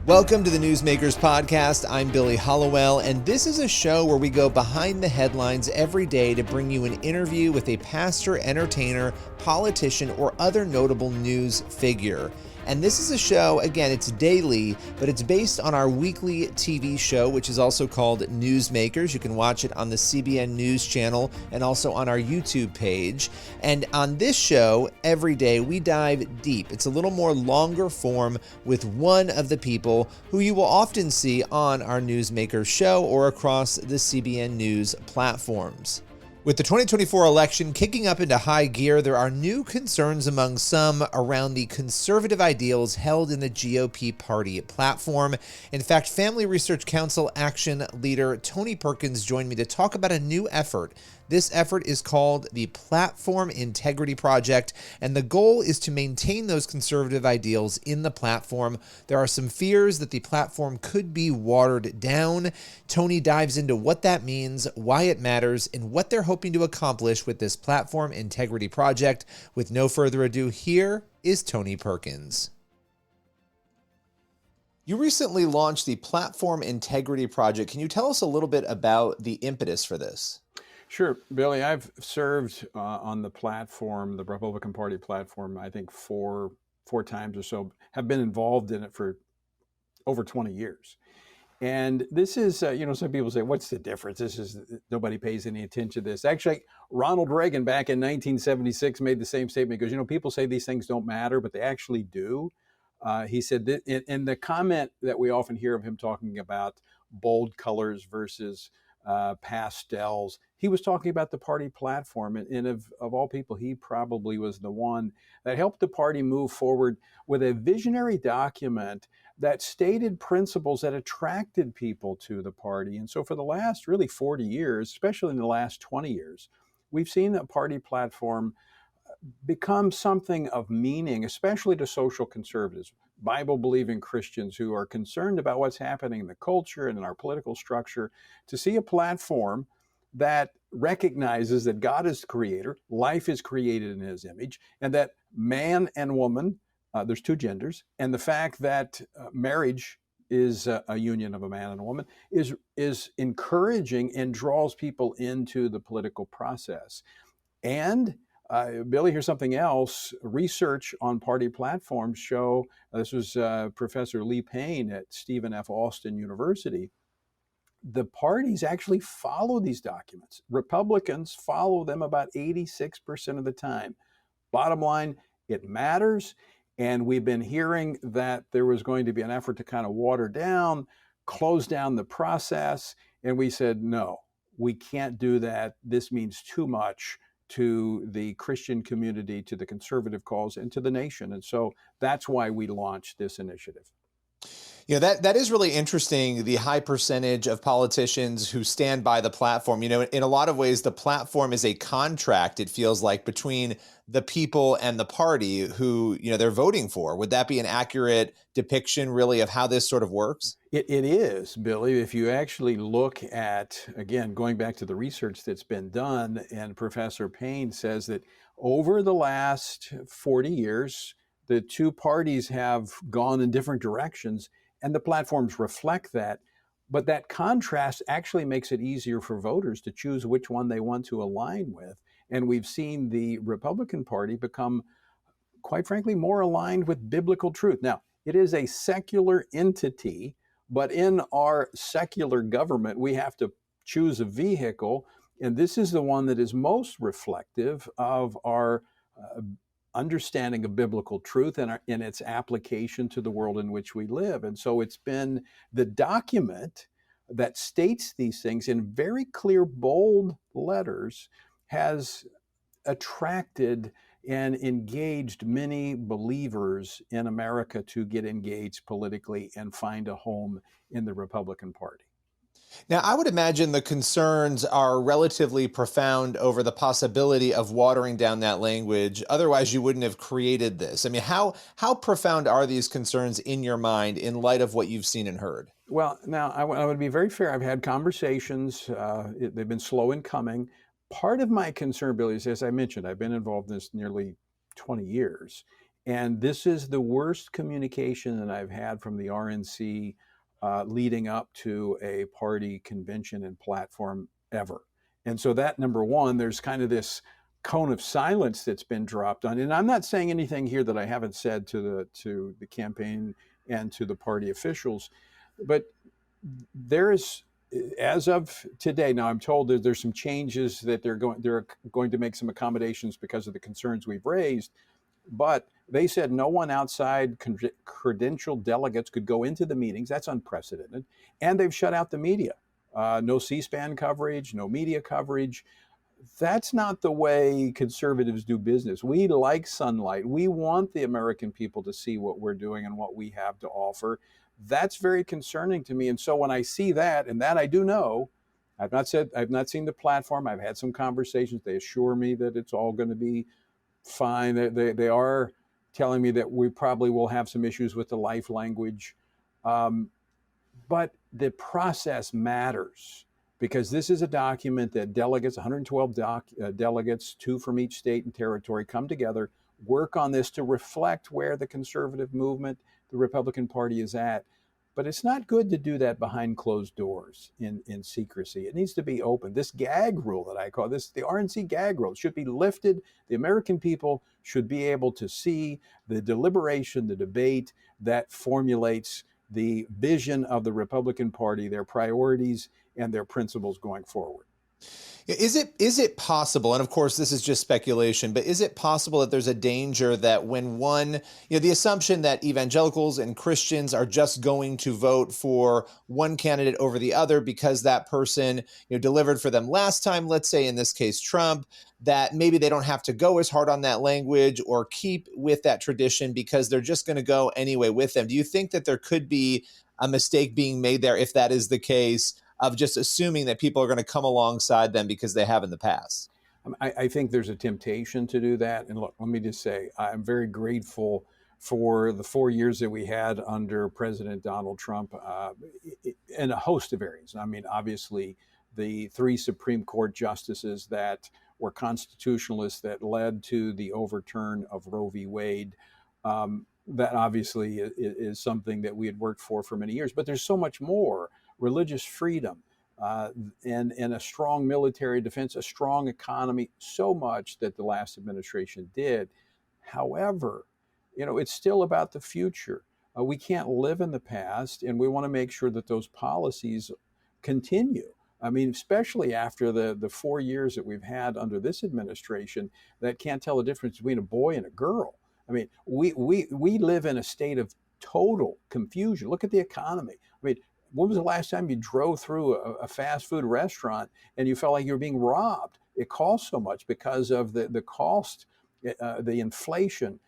Welcome to the Newsmakers Podcast. I'm Billy Hollowell, and this is a show where we go behind the headlines every day to bring you an interview with a pastor, entertainer, politician, or other notable news figure. And this is a show, again, it's daily, but it's based on our weekly TV show, which is also called Newsmakers. You can watch it on the CBN News channel and also on our YouTube page. And on this show, every day, we dive deep. It's a little more longer form with one of the people who you will often see on our Newsmakers show or across the CBN News platforms. With the 2024 election kicking up into high gear, there are new concerns among some around the conservative ideals held in the GOP party platform. In fact, Family Research Council Action leader Tony Perkins joined me to talk about a new effort. This effort is called the Platform Integrity Project, and the goal is to maintain those conservative ideals in the platform. There are some fears that the platform could be watered down. Tony dives into what that means, why it matters, and what they're hoping to accomplish with this Platform Integrity Project. With no further ado, here is Tony Perkins. You recently launched the Platform Integrity Project. Can you tell us a little bit about the impetus for this? Sure, Billy. I've served on the platform, the Republican Party platform, I think four times or so, have been involved in it for over 20 years. And this is, some people say, what's the difference? Nobody pays any attention to this. Actually, Ronald Reagan back in 1976 made the same statement. He goes, people say these things don't matter, but they actually do. He said that in the comment that we often hear of him talking about bold colors versus pastels, he was talking about the party platform. And of all people, he probably was the one that helped the party move forward with a visionary document that stated principles that attracted people to the party. And so for the last really 40 years, especially in the last 20 years, we've seen a party platform become something of meaning, especially to social conservatives, Bible-believing Christians who are concerned about what's happening in the culture and in our political structure, to see a platform that recognizes that God is the creator, life is created in his image, and that man and woman, there's two genders, and the fact that marriage is a union of a man and a woman is encouraging and draws people into the political process. And Billy, here's something else. Research on party platforms show, this was Professor Lee Payne at Stephen F. Austin University, the parties actually follow these documents. Republicans follow them about 86% of the time. Bottom line, it matters. And we've been hearing that there was going to be an effort to kind of water down, close down the process. And we said, no, we can't do that. This means too much to the Christian community, to the conservative cause, and to the nation. And so that's why we launched this initiative. That is really interesting, the high percentage of politicians who stand by the platform. In a lot of ways, the platform is a contract, it feels like, between the people and the party who, they're voting for. Would that be an accurate depiction, really, of how this sort of works? It is, Billy. If you actually look at, again, going back to the research that's been done, and Professor Payne says that over the last 40 years, the two parties have gone in different directions, and the platforms reflect that. But that contrast actually makes it easier for voters to choose which one they want to align with. And we've seen the Republican Party become, quite frankly, more aligned with biblical truth. Now, it is a secular entity, but in our secular government, we have to choose a vehicle. And this is the one that is most reflective of our understanding of biblical truth and in its application to the world in which we live. And so it's been the document that states these things in very clear, bold letters has attracted and engaged many believers in America to get engaged politically and find a home in the Republican Party. Now, I would imagine the concerns are relatively profound over the possibility of watering down that language. Otherwise, you wouldn't have created this. I mean, how profound are these concerns in your mind in light of what you've seen and heard? Well, now, I want to be very fair. I've had conversations. They've been slow in coming. Part of my concern, Billy, is, as I mentioned, I've been involved in this nearly 20 years. And this is the worst communication that I've had from the RNC leading up to a party convention and platform ever. And so that, number one, there's kind of this cone of silence that's been dropped on. And I'm not saying anything here that I haven't said to the campaign and to the party officials, but there's, as of today, now I'm told that there's some changes that they're going to make some accommodations because of the concerns we've raised. But they said no one outside credentialed delegates could go into the meetings. That's unprecedented. And they've shut out the media. No C-SPAN coverage, no media coverage. That's not the way conservatives do business. We like sunlight. We want the American people to see what we're doing and what we have to offer. That's very concerning to me. And so when I see that, and that I do know, I've not seen the platform. I've had some conversations. They assure me that it's all going to be fine. They are telling me that we probably will have some issues with the life language. But the process matters, because this is a document that delegates, 112 delegates, 2 from each state and territory, come together, work on this to reflect where the conservative movement, the Republican Party is at. But it's not good to do that behind closed doors in secrecy. It needs to be open. This gag rule that I call this, the RNC gag rule, should be lifted. The American people should be able to see the deliberation, the debate that formulates the vision of the Republican Party, their priorities, and their principles going forward. Is it possible, and of course this is just speculation, but is it possible that there's a danger that when one, the assumption that evangelicals and Christians are just going to vote for one candidate over the other because that person, delivered for them last time, let's say in this case Trump, that maybe they don't have to go as hard on that language or keep with that tradition because they're just going to go anyway with them? Do you think that there could be a mistake being made there if that is the case, of just assuming that people are going to come alongside them because they have in the past? I think there's a temptation to do that. And look, let me just say, I'm very grateful for the 4 years that we had under President Donald Trump, in a host of areas. I mean, obviously, the 3 Supreme Court justices that were constitutionalists that led to the overturn of Roe v. Wade. That obviously is something that we had worked for many years. But there's so much more. Religious freedom, and a strong military defense, a strong economy, so much that the last administration did. However, it's still about the future. We can't live in the past, and we want to make sure that those policies continue. I mean, especially after the 4 years that we've had under this administration that can't tell the difference between a boy and a girl. I mean, we live in a state of total confusion. Look at the economy. I mean, when was the last time you drove through a fast food restaurant and you felt like you were being robbed? It costs so much because of the cost, the inflation.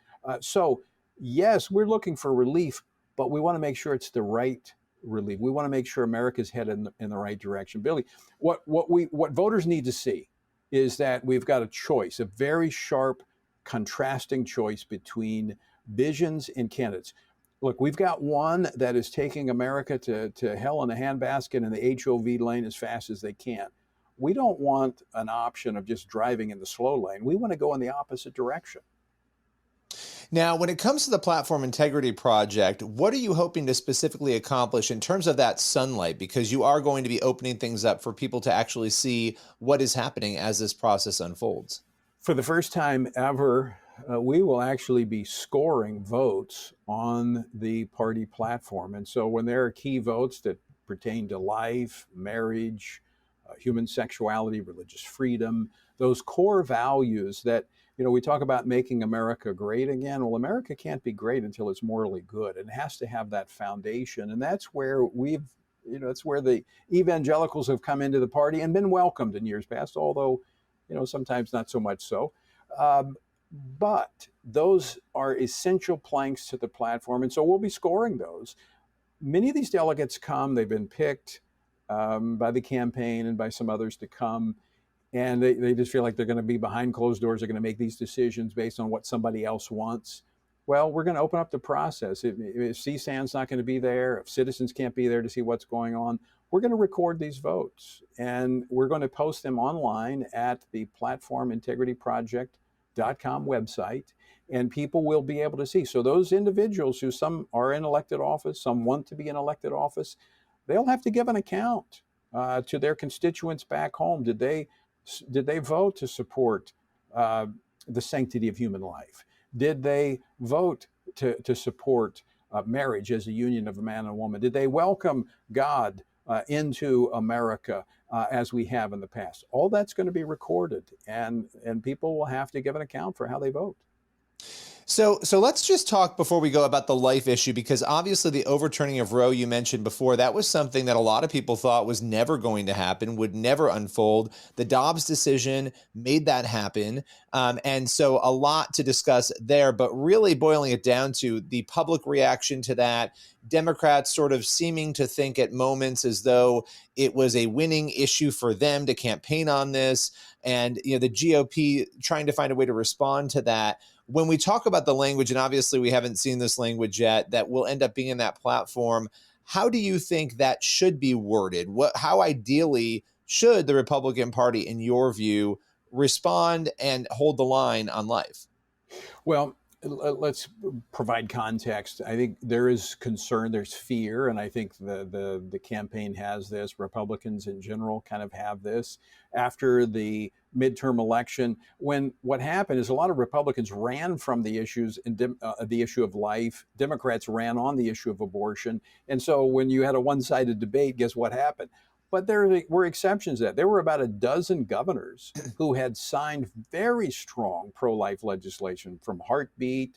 So yes, we're looking for relief, but we want to make sure it's the right relief. We want to make sure America's headed in the right direction. Billy, what voters need to see is that we've got a choice, a very sharp, contrasting choice between visions and candidates. Look, we've got one that is taking America to hell in a handbasket in the HOV lane as fast as they can. We don't want an option of just driving in the slow lane. We want to go in the opposite direction. Now, when it comes to the Platform Integrity Project, what are you hoping to specifically accomplish in terms of that sunlight? Because you are going to be opening things up for people to actually see what is happening as this process unfolds. For the first time ever, we will actually be scoring votes on the party platform. And so when there are key votes that pertain to life, marriage, human sexuality, religious freedom, those core values that, we talk about making America great again. Well, America can't be great until it's morally good. It has to have that foundation. And that's where that's where the evangelicals have come into the party and been welcomed in years past, although, sometimes not so much so. But those are essential planks to the platform. And so we'll be scoring those. Many of these delegates come, they've been picked by the campaign and by some others to come. And they just feel like they're going to be behind closed doors. They're going to make these decisions based on what somebody else wants. Well, we're going to open up the process. If CSAN's not going to be there, if citizens can't be there to see what's going on, we're going to record these votes. And we're going to post them online at the platformintegrityproject.com website. and people will be able to see. So those individuals who some are in elected office, some want to be in elected office, they'll have to give an account to their constituents back home. Did they vote to support the sanctity of human life? Did they vote to support marriage as a union of a man and a woman? Did they welcome God into America as we have in the past? All that's going to be recorded, and people will have to give an account for how they vote. So let's just talk before we go about the life issue, because obviously the overturning of Roe you mentioned before, that was something that a lot of people thought was never going to happen, would never unfold. The Dobbs decision made that happen. And so a lot to discuss there, but really boiling it down to the public reaction to that, Democrats sort of seeming to think at moments as though it was a winning issue for them to campaign on this, and the GOP trying to find a way to respond to that. When we talk about the language, and obviously we haven't seen this language yet, that will end up being in that platform, how do you think that should be worded? How ideally should the Republican Party, in your view, respond and hold the line on life? Well, let's provide context. I think there is concern, there's fear, and I think the campaign has this. Republicans in general kind of have this. After the midterm election, when what happened is a lot of Republicans ran from the issues and the issue of life. Democrats ran on the issue of abortion. And so when you had a one-sided debate, guess what happened? But there were exceptions to that. There were about a dozen governors who had signed very strong pro-life legislation, from heartbeat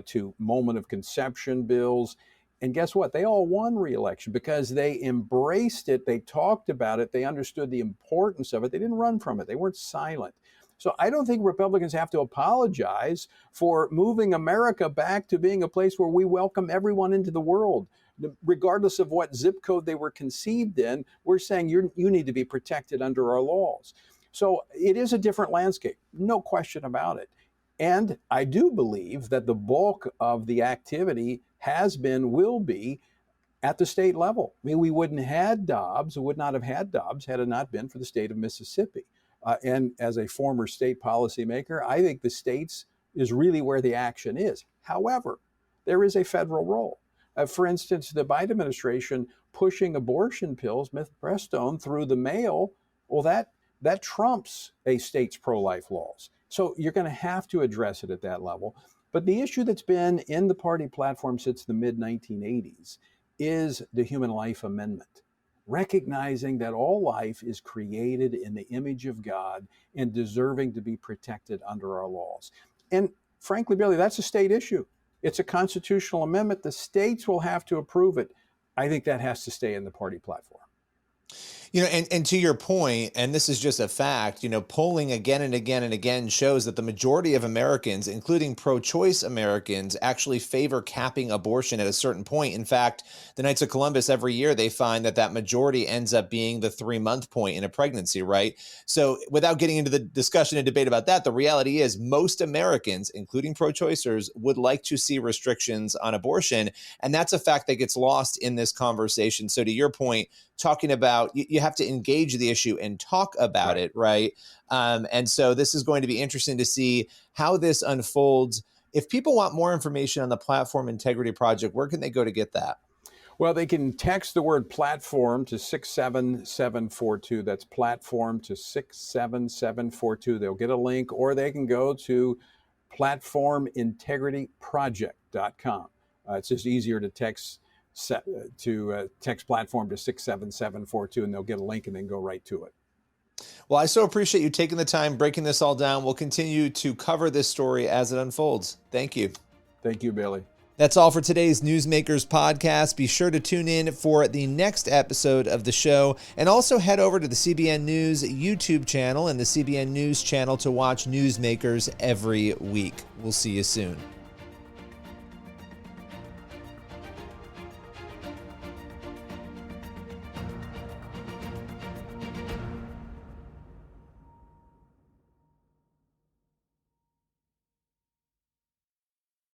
to moment of conception bills. And guess what? They all won re-election because they embraced it. They talked about it. They understood the importance of it. They didn't run from it. They weren't silent. So I don't think Republicans have to apologize for moving America back to being a place where we welcome everyone into the world. Regardless of what zip code they were conceived in, we're saying you need to be protected under our laws. So it is a different landscape, no question about it. And I do believe that the bulk of the activity has been, will be, at the state level. I mean, we would not have had Dobbs had it not been for the state of Mississippi. And as a former state policymaker, I think the states is really where the action is. However, there is a federal role. For instance, the Biden administration pushing abortion pills, mifepristone, through the mail, well, that trumps a state's pro-life laws. So you're going to have to address it at that level. But the issue that's been in the party platform since the mid-1980s is the Human Life Amendment, recognizing that all life is created in the image of God and deserving to be protected under our laws. And frankly, Billy, that's a state issue. It's a constitutional amendment. The states will have to approve it. I think that has to stay in the party platform. And to your point, and this is just a fact, polling again and again and again shows that the majority of Americans, including pro-choice Americans, actually favor capping abortion at a certain point. In fact, the Knights of Columbus, every year, they find that majority ends up being the 3-month point in a pregnancy, right? So without getting into the discussion and debate about that, the reality is most Americans, including pro-choicers, would like to see restrictions on abortion. And that's a fact that gets lost in this conversation. So to your point, talking about you have to engage the issue and talk about it, right? And so this is going to be interesting to see how this unfolds. If people want more information on the Platform Integrity Project, where can they go to get that? Well, they can text the word platform to 67742. That's platform to 67742. They'll get a link, or they can go to platformintegrityproject.com. It's just easier to text platform to 67742, and they'll get a link and then go right to it. Well, I so appreciate you taking the time, breaking this all down. We'll continue to cover this story as it unfolds. Thank you. Thank you, Billy. That's all for today's Newsmakers podcast. Be sure to tune in for the next episode of the show, and also head over to the CBN News YouTube channel and the CBN News channel to watch Newsmakers every week. We'll see you soon.